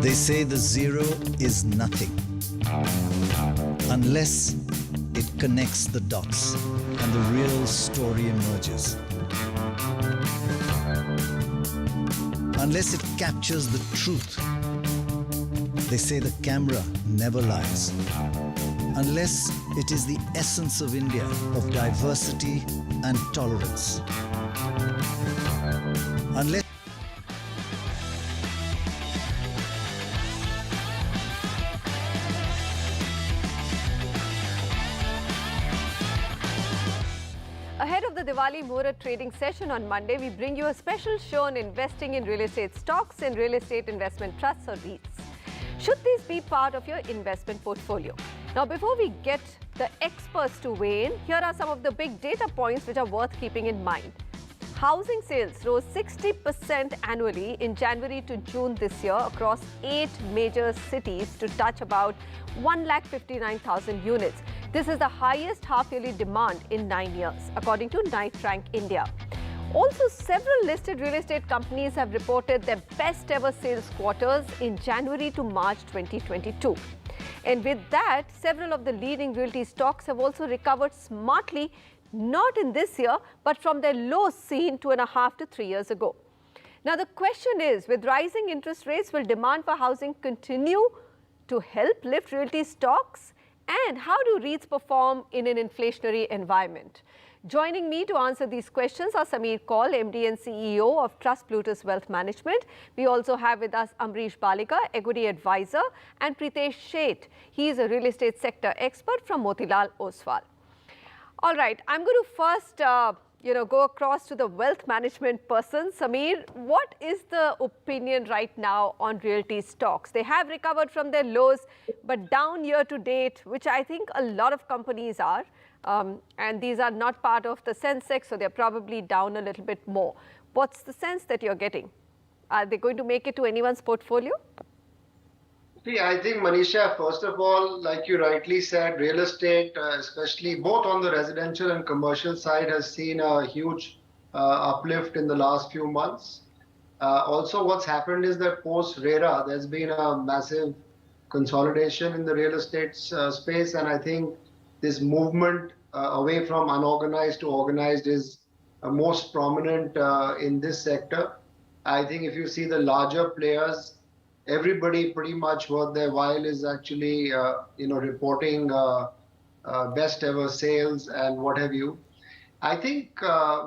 They say the zero is nothing unless it connects the dots and the real story emerges. Unless it captures the truth. They say the camera never lies. Unless it is the essence of India, of diversity and tolerance. Unless Ahead of the Diwali Muhurat trading session on Monday, we bring you a special show on investing in real estate stocks and real estate investment trusts or REITs. Should these be part of your investment portfolio? Now, before we get the experts to weigh in, here are some of the big data points which are worth keeping in mind. Housing sales rose 60% annually in January to June this year across 8 major cities to touch about 1,59,000 units. This is the highest half-yearly demand in 9 years, according to Knight Frank India. Also, several listed real estate companies have reported their best ever sales quarters in January to March 2022. And with that, several of the leading realty stocks have also recovered smartly, not in this year, but from their lows seen 2.5 to 3 years ago. Now, the question is, with rising interest rates, will demand for housing continue to help lift realty stocks? And how do REITs perform in an inflationary environment? Joining me to answer these questions are Sameer Kaul, MD and CEO of Trust Plutus Wealth Management. We also have with us Amrish Balika, Equity Advisor, and Pritesh Sheth. He is a real estate sector expert from Motilal Oswal. All right, I'm going to first go across to the wealth management person. Sameer, what is the opinion right now on realty stocks? They have recovered from their lows, but down year to date, which I think a lot of companies are. And these are not part of the Sensex, so they're probably down a little bit more. What's the sense that you're getting? Are they going to make it to anyone's portfolio? See, I think, Manisha, first of all, like you rightly said, real estate, especially both on the residential and commercial side, has seen a huge uplift in the last few months. Also, what's happened is that post-RERA, there's been a massive consolidation in the real estate space, and I think this movement away from unorganized to organized is most prominent in this sector. I think if you see the larger players, everybody pretty much worth their while is actually reporting best ever sales and what have you. I think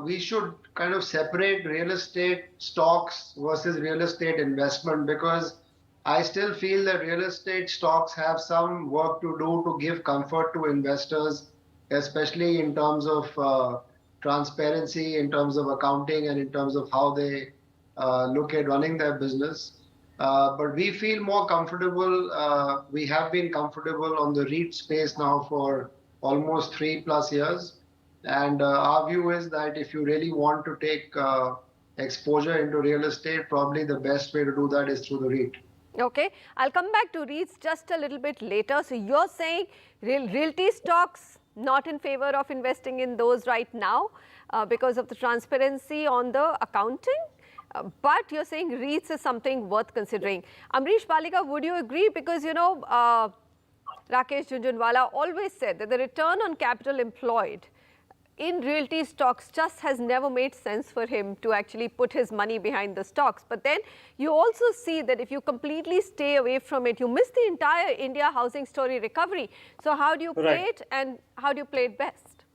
we should kind of separate real estate stocks versus real estate investment, because I still feel that real estate stocks have some work to do to give comfort to investors, especially in terms of transparency, in terms of accounting, and in terms of how they look at running their business. But we feel more comfortable. We have been comfortable on the REIT space now for almost 3+ years. And our view is that if you really want to take exposure into real estate, probably the best way to do that is through the REIT. Okay, I'll come back to REITs just a little bit later. So you're saying realty stocks, not in favor of investing in those right now because of the transparency on the accounting? But you're saying REITs is something worth considering. Amrish Balika, would you agree? Because, Rakesh Jhunjhunwala always said that the return on capital employed in realty stocks just has never made sense for him to actually put his money behind the stocks. But then you also see that if you completely stay away from it, you miss the entire India housing story recovery. So how do you play it, and how do you play it best?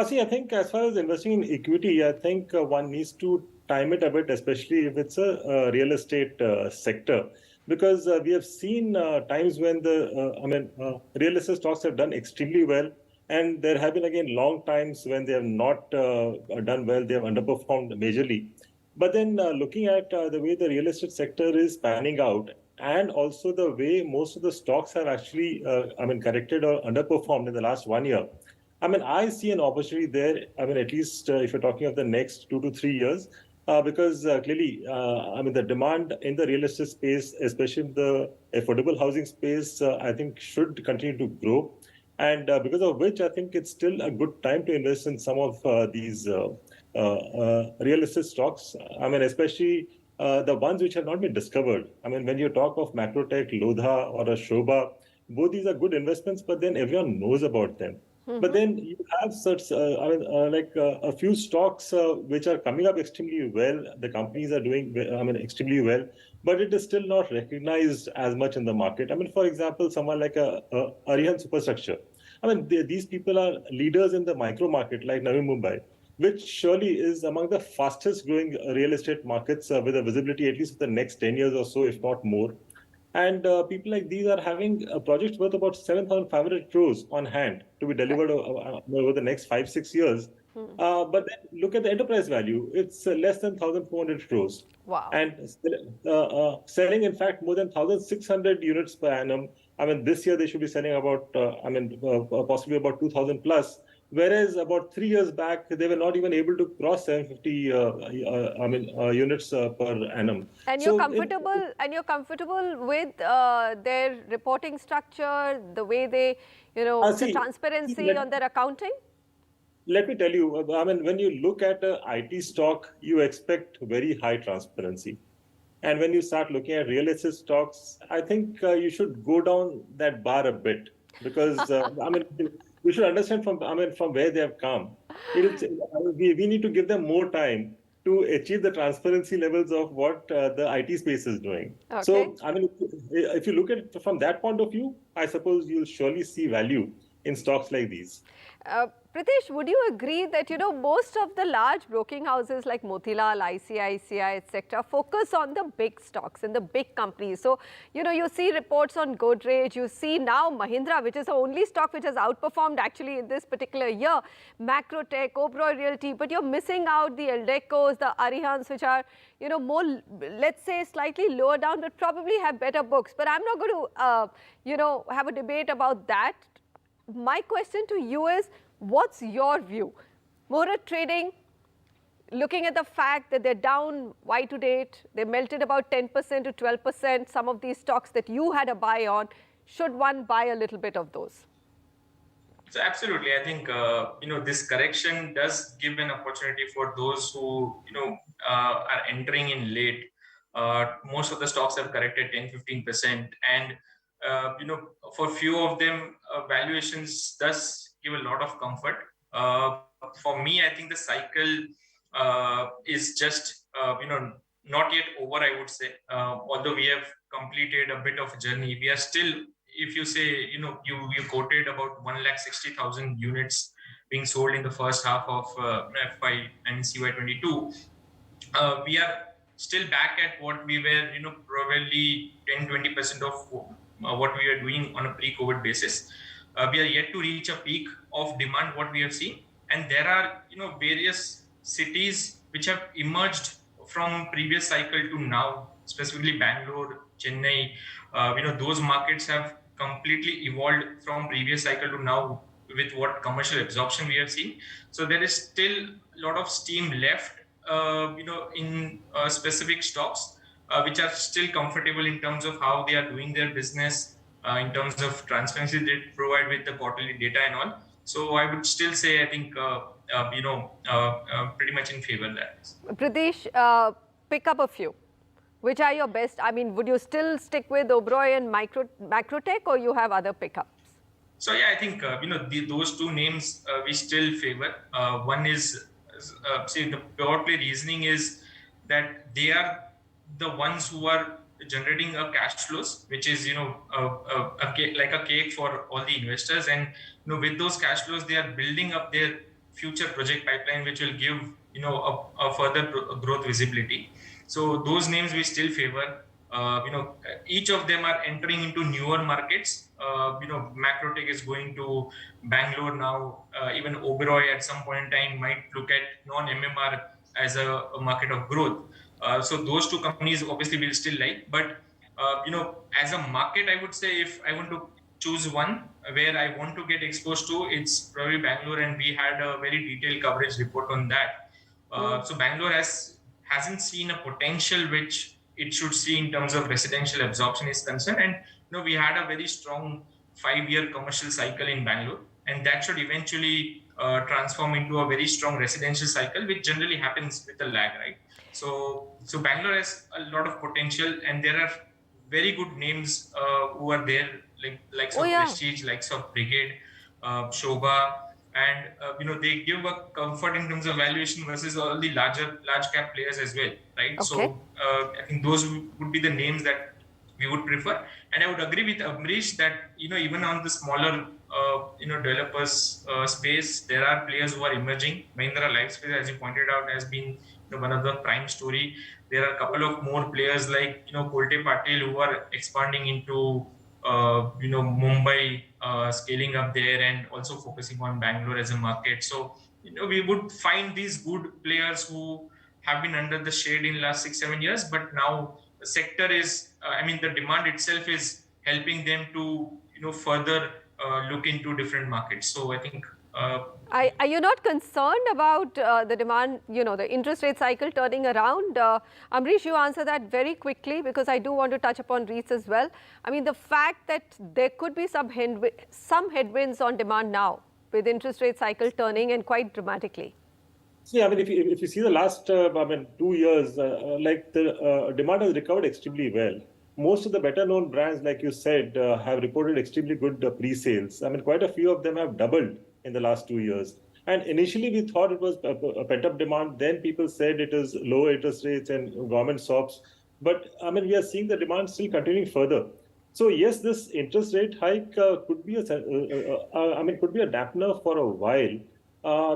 See, I think as far as investing in equity, I think one needs to time it a bit, especially if it's a real estate sector, because we have seen times when the real estate stocks have done extremely well, and there have been again long times when they have not done well, they have underperformed majorly. But then looking at the way the real estate sector is panning out, and also the way most of the stocks have actually corrected or underperformed in the last 1 year, I see an opportunity there. At least if you're talking of the next 2 to 3 years, because clearly, the demand in the real estate space, especially in the affordable housing space, I think should continue to grow. And because of which, I think it's still a good time to invest in some of these real estate stocks. Especially the ones which have not been discovered. I mean, when you talk of Macrotech, Lodha, or a Shobha, both these are good investments, but then everyone knows about them. But then you have such, a few stocks which are coming up extremely well. The companies are doing, extremely well, but it is still not recognized as much in the market. I mean, for example, someone like a Arihant Superstructure. I mean, these people are leaders in the micro market like Navi Mumbai, which surely is among the fastest growing real estate markets with a visibility at least for the next 10 years or so, if not more. And people like these are having projects worth about 7,500 crores on hand to be delivered over the next 5-6 years. But then look at the enterprise value. It's less than 1,400 crores. Wow. And selling, in fact, more than 1,600 units per annum. I mean, this year they should be selling about, possibly about 2,000 plus. Whereas about 3 years back, they were not even able to cross 750 units per annum. And you're comfortable with their reporting structure, the way they, the transparency on their accounting? Let me tell you, I mean, when you look at an IT stock, you expect very high transparency. And when you start looking at real estate stocks, I think you should go down that bar a bit because, we should understand from where they have come. We need to give them more time to achieve the transparency levels of what the IT space is doing. Okay. So, I mean, if you look at it from that point of view, I suppose you'll surely see value in stocks like these. Pritesh, would you agree that, most of the large broking houses like Motilal, ICICI, etc., focus on the big stocks and the big companies? So, you see reports on Godrej, you see now Mahindra, which is the only stock which has outperformed actually in this particular year, Macrotech, Oberoi Realty, but you're missing out the Eldecos, the Arihants, which are, more, let's say, slightly lower down, but probably have better books. But I'm not going to, have a debate about that. My question to you is, what's your view? Muhurat Trading, looking at the fact that they're down Y to date, they melted about 10% to 12%, some of these stocks that you had a buy on, should one buy a little bit of those? So absolutely, I think, this correction does give an opportunity for those who, are entering in late. Most of the stocks have corrected 10-15%. And for few of them, valuations does give a lot of comfort. For me, I think the cycle is just, not yet over, I would say. Although we have completed a bit of a journey, we are still, if you say, you quoted about 160,000 units being sold in the first half of FY and CY22. We are still back at what we were, probably 10-20% of what we are doing on a pre-COVID basis. We are yet to reach a peak of demand, what we have seen. And there are, various cities which have emerged from previous cycle to now, specifically Bangalore, Chennai. Those markets have completely evolved from previous cycle to now with what commercial absorption we have seen. So there is still a lot of steam left, in specific stocks, which are still comfortable in terms of how they are doing their business, in terms of transparency they provide with the quarterly data and all. So I would still say, I think, pretty much in favor of that. Pradesh, pick up a few. Which are your best? I mean, would you still stick with Oberoi and Macrotech, or you have other pickups? So yeah, I think, those two names we still favor. One is, the pure play reasoning is that they are the ones who are generating a cash flows, which is, like a cake for all the investors. And, with those cash flows, they are building up their future project pipeline, which will give, a further growth visibility. So those names we still favor. Each of them are entering into newer markets. Macrotech is going to Bangalore now. Even Oberoi at some point in time might look at non-MMR as a market of growth. So those two companies obviously will still like. But, as a market, I would say if I want to choose one where I want to get exposed to, it's probably Bangalore. And we had a very detailed coverage report on that. So Bangalore hasn't seen a potential which it should see in terms of residential absorption is concerned. And we had a very strong 5-year commercial cycle in Bangalore. and that should eventually transform into a very strong residential cycle, which generally happens with a lag, right? So Bangalore has a lot of potential, and there are very good names who are there, like likes Oh, of yeah. Prestige, likes of Brigade, Shobha, and they give a comfort in terms of valuation versus all the large cap players as well, right? Okay. So I think those would be the names that we would prefer. And I would agree with Amrish that even on the smaller developers space, there are players who are emerging. Mahindra Lifespace, as you pointed out, has been one of the prime story. There are a couple of more players like Kolte Patil who are expanding into Mumbai, scaling up there, and also focusing on Bangalore as a market. So we would find these good players who have been under the shade in last 6-7 years, but now the sector is the demand itself is helping them to further look into different markets. So I think Are you not concerned about the demand, the interest rate cycle turning around? Amrish, you answer that very quickly, because I do want to touch upon REITs as well. I mean, the fact that there could be some headwinds on demand now with interest rate cycle turning, and quite dramatically. See, I mean, if you see the last 2 years, the demand has recovered extremely well. Most of the better known brands, like you said, have reported extremely good pre-sales. I mean, quite a few of them have doubled in the last 2 years. And initially we thought it was a pent-up demand. Then people said it is low interest rates and government stops. But I mean, we are seeing the demand still continuing further. So yes, this interest rate hike could be a dampener for a while.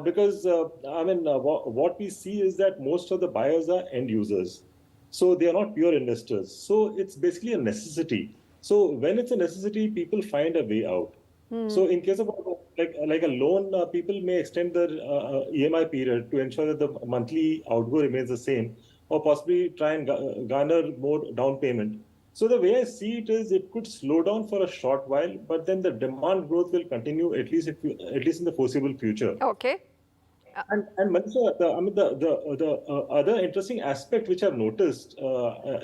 Because what we see is that most of the buyers are end users, so they are not pure investors. So it's basically a necessity. So when it's a necessity, people find a way out. So in case of like a loan, people may extend their EMI period to ensure that the monthly outgo remains the same, or possibly try and garner more down payment. So the way I see it is, it could slow down for a short while, but then the demand growth will continue at least in the foreseeable future. Okay. And Manisha, the other interesting aspect which I've noticed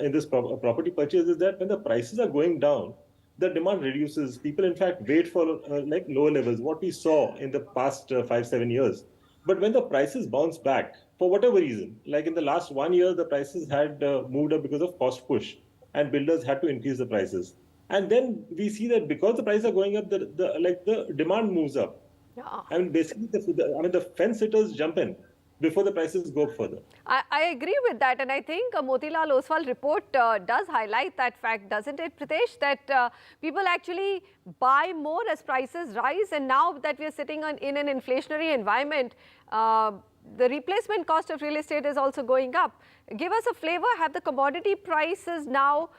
in this property purchase is that when the prices are going down, the demand reduces. People, in fact, wait for like lower levels, what we saw in the past 5-7 years. But when the prices bounce back, for whatever reason, like in the last 1 year, the prices had moved up because of cost push, and builders had to increase the prices. And then we see that because the prices are going up, the demand moves up. Yeah. I mean, basically, the fence sitters jump in before the prices go further. I agree with that, and I think Motilal Oswal report does highlight that fact, doesn't it, Pritesh? That people actually buy more as prices rise, and now that we are sitting in an inflationary environment, the replacement cost of real estate is also going up. Give us a flavor. Have the commodity prices now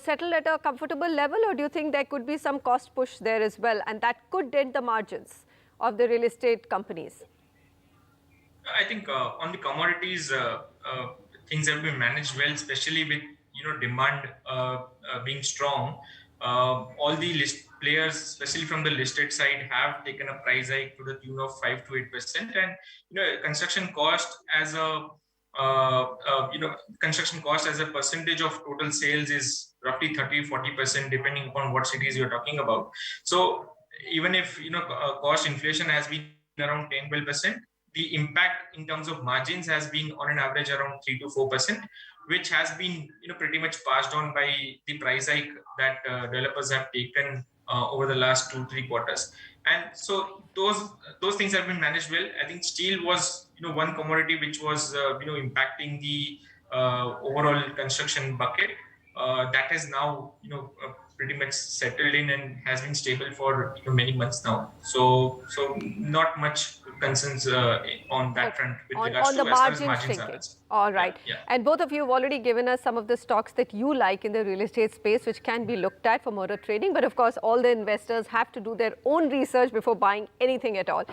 settled at a comfortable level, or do you think there could be some cost push there as well, and that could dent the margins of the real estate companies? I think on the commodities, things have been managed well, especially with demand being strong. All the list players, especially from the listed side, have taken a price hike to the tune of 5 to 8%, and construction cost as a construction cost as a percentage of total sales is roughly 30-40%, depending upon what cities you're talking about. So even if cost inflation has been around 10-12%, the impact in terms of margins has been on an average around 3 to 4%, which has been pretty much passed on by the price hike that developers have taken over the last 2-3 quarters. And so those things have been managed well. I think steel was one commodity which was impacting the overall construction bucket. That is now pretty much settled in and has been stable for many months now. So not much concerns on that front with regards on to the as far as margins margins thinking. are concerned. All right. Yeah. And both of you have already given us some of the stocks that you like in the real estate space, which can be looked at for motor trading. But of course, all the investors have to do their own research before buying anything at all.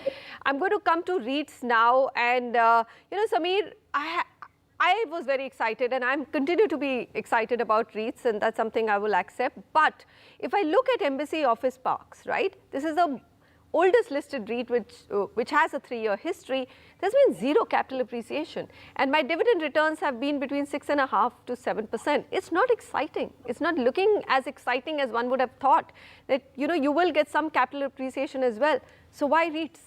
I'm going to come to REITs now. And, Samir, I was very excited, and I'm continue to be excited about REITs, and that's something I will accept. But if I look at Embassy Office Parks, right, this is oldest listed REIT, which has a 3-year history, there's been zero capital appreciation. And my dividend returns have been between 6.5% to 7%. It's not exciting. It's not looking as exciting as one would have thought that, you will get some capital appreciation as well. So why REITs?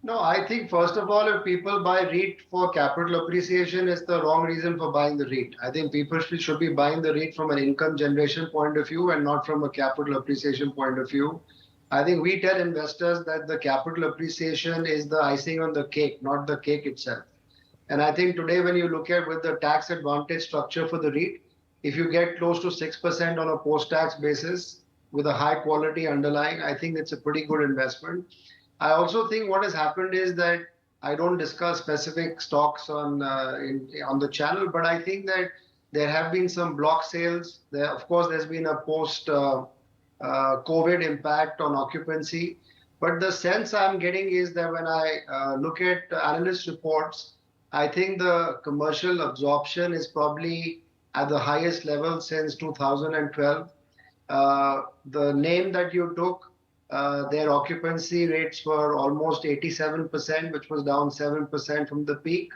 No, I think first of all, if people buy REIT for capital appreciation, it's the wrong reason for buying the REIT. I think people should be buying the REIT from an income generation point of view and not from a capital appreciation point of view. I think we tell investors that the capital appreciation is the icing on the cake, not the cake itself. And I think today when you look at with the tax advantage structure for the REIT, if you get close to 6% on a post-tax basis with a high quality underlying, I think it's a pretty good investment. I also think what has happened is that I don't discuss specific stocks on the channel, but I think that there have been some block sales. Of course, there's been a post-COVID impact on occupancy. But the sense I'm getting is that when I look at analyst reports, I think the commercial absorption is probably at the highest level since 2012. The name that you took, their occupancy rates were almost 87%, which was down 7% from the peak.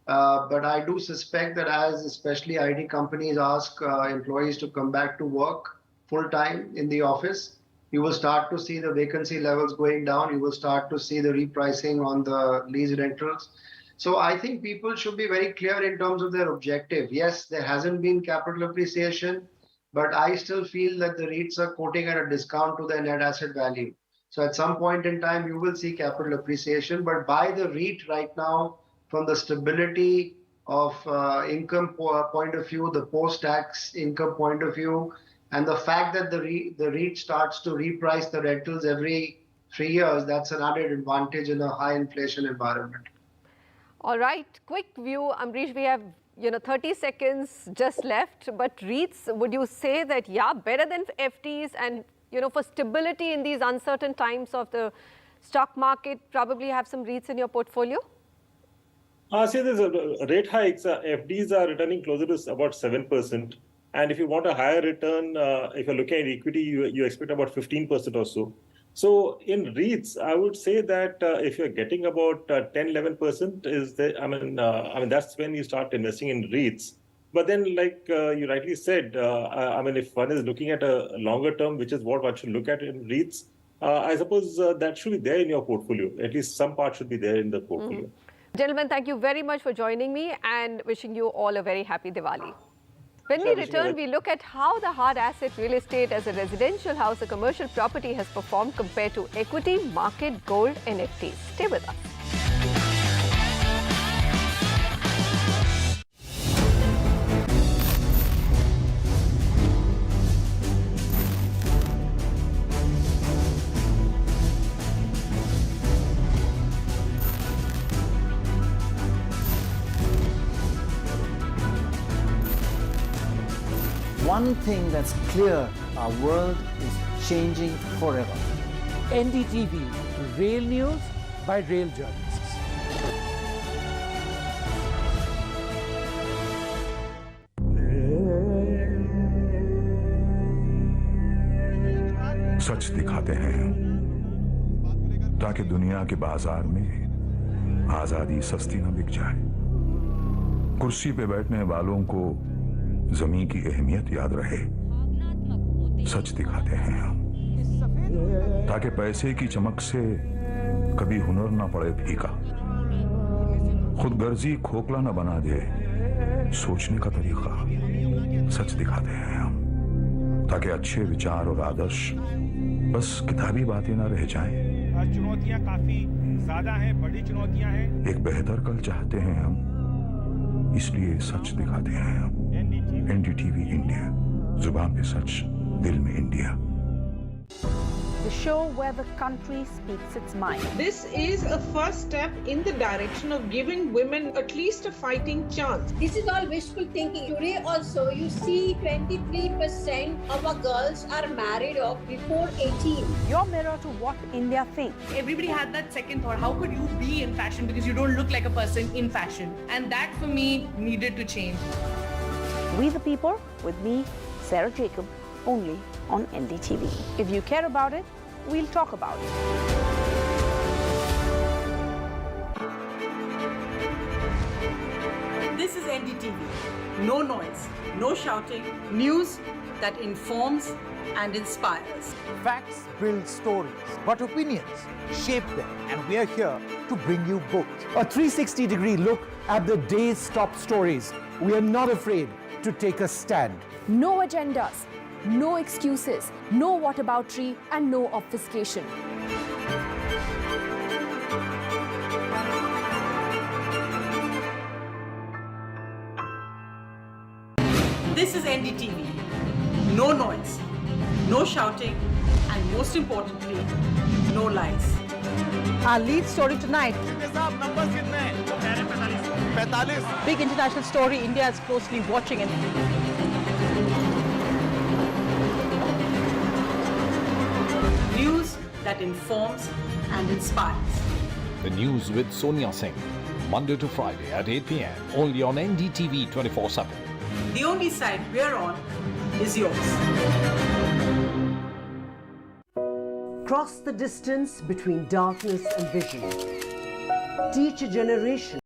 But I do suspect that as especially IT companies ask employees to come back to work full time in the office, you will start to see the vacancy levels going down. You will start to see the repricing on the lease rentals. So I think people should be very clear in terms of their objective. Yes, there hasn't been capital appreciation, but I still feel that the REITs are quoting at a discount to their net asset value. So at some point in time, you will see capital appreciation, but buy the REIT right now from the stability of income point of view, the post-tax income point of view, and the fact that the REIT starts to reprice the rentals every 3 years, that's an added advantage in a high inflation environment. All right, quick view. Amrish, we have 30 seconds just left, but REITs, would you say that, yeah, better than FDs and, for stability in these uncertain times of the stock market, probably have some REITs in your portfolio? See, there's rate hikes. FDs are returning closer to about 7%. And if you want a higher return, if you're looking at equity, you expect about 15% or so. So in REITs, I would say that if you're getting about 10-11%, that's when you start investing in REITs. But then, like you rightly said, if one is looking at a longer term, which is what one should look at in REITs, I suppose that should be there in your portfolio. At least some part should be there in the portfolio. Mm-hmm. Gentlemen, thank you very much for joining me and wishing you all a very happy Diwali. When we return, we look at how the hard asset real estate as a residential house, a commercial property has performed compared to equity, market, gold, NFTs. Stay with us. One thing that's clear, our world is changing forever. NDTV, Rail News by Rail Journalists. सच दिखाते हैं ताकि दुनिया के बाजार में आजादी सस्ती न बिक जाए। कुर्सी पे बैठने वालों को जमीन की अहमियत याद रहे। सच दिखाते हैं हम ताकि पैसे की चमक से कभी हुनर ना पड़े फीका, खुदगर्जी खोखला न बना दे सोचने का तरीका। सच दिखाते हैं हम ताकि अच्छे विचार और आदर्श बस किताबी बातें ना रह जाएं। चुनौतियां काफी ज्यादा हैं, बड़ी चुनौतियां हैं। एक बेहतर कल चाहते हैं हम, इसलिए सच दिखाते हैं हम। NDTV India, जुबान पे सच, दिल में India. The show where the country speaks its mind. This is a first step in the direction of giving women at least a fighting chance. This is all wishful thinking. Today also you see 23% of our girls are married off before 18. Your mirror to what India thinks. Everybody had that second thought, how could you be in fashion because you don't look like a person in fashion? And that for me needed to change. We the People with me, Sarah Jacob, only on NDTV. If you care about it, we'll talk about. This is NDTV. No noise, no shouting, news that informs and inspires. Facts build stories, but opinions shape them. And we are here to bring you both. A 360-degree look at the day's top stories. We are not afraid to take a stand. No agendas, no excuses, no whataboutery, and no obfuscation. This is NDTV. No noise, no shouting, and most importantly, no lies. Our lead story tonight. Big international story India is closely watching it. News that informs and inspires. The News with Sonia Singh. Monday to Friday at 8 p.m. only on NDTV 24/7. The only side we're on is yours. Cross the distance between darkness and vision. Teach a generation